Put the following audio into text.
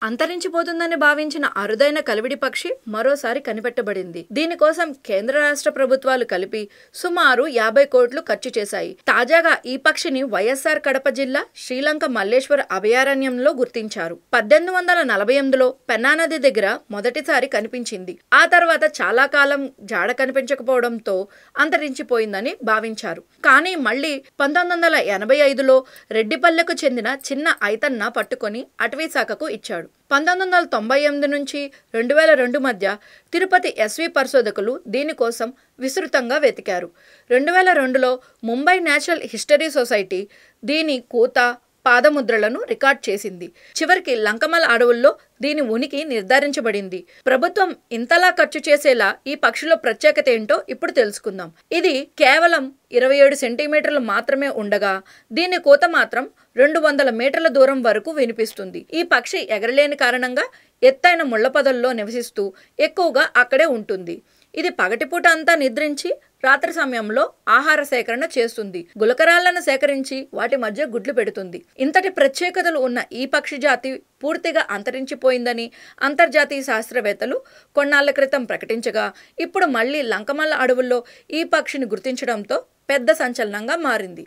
అంతరించిపోతుందని భావించిన అరుదైన కలివిడి పక్షి మరోసారి కనిపెట్టబడింది. దీనికోసం కేంద్ర రాష్ట్ర ప్రభుత్వాలు కలిపి సుమారు 50 కోట్లు ఖర్చు చేశాయి. తాజాగా ఈ పక్షిని వైఎస్ఆర్ కడప జిల్లా శ్రీలంక మల్లేశ్వర అభయారణ్యంలో గుర్తించారు. 1848లో పెన్నా నది దగ్గర మొదటిసారి కనిపించింది. ఆ తర్వాత చాలా కాలం జాడ కనిపించకపోవడంతో అంతరించిపోయిందని భావించారు. కానీ మళ్ళీ 1985లో రెడ్డిపల్లెకు చెందిన చిన్న ఐతన్న పట్టుకొని అటవీ శాఖకు ఇచ్చాడు. 1998 నుంచి 2002 మధ్య తిరుపతి ఎస్వి పరిశోధకులు దీనికోసం విస్తృతంగా వెతికారు. 2002లో ముంబై నేచురల్ హిస్టరీ సొసైటీ దీని కూత పాదముద్రలను రికార్డ్ చేసింది. చివరికి లంకమల అడవుల్లో దీని ఉనికి నిర్ధారించబడింది. ప్రభుత్వం ఇంతలా ఖర్చు చేసేలా ఈ పక్షిలో ప్రత్యేకత ఏంటో ఇప్పుడు తెలుసుకుందాం. ఇది కేవలం 27 సెంటీమీటర్లు మాత్రమే ఉండగా దీని కూత మాత్రం 200 మీటర్ల దూరం వరకు వినిపిస్తుంది. ఈ పక్షి ఎగరలేని కారణంగా ఎత్తైన ముళ్ల పొదల్లో నివసిస్తూ ఎక్కువగా అక్కడే ఉంటుంది. ఇది పగటిపూట అంతా నిద్రించి రాత్రి సమయంలో ఆహార సేకరణ చేస్తుంది. గులకరాళ్లను సేకరించి వాటి మధ్య గుడ్లు పెడుతుంది. ఇంతటి ప్రత్యేకతలు ఉన్న ఈ పక్షి జాతి పూర్తిగా అంతరించిపోయిందని అంతర్జాతీయ శాస్త్రవేత్తలు కొన్నాళ్ల క్రితం ప్రకటించగా, ఇప్పుడు మళ్లీ లంకమల్ల అడవుల్లో ఈ పక్షిని గుర్తించడంతో పెద్ద సంచలనంగా మారింది.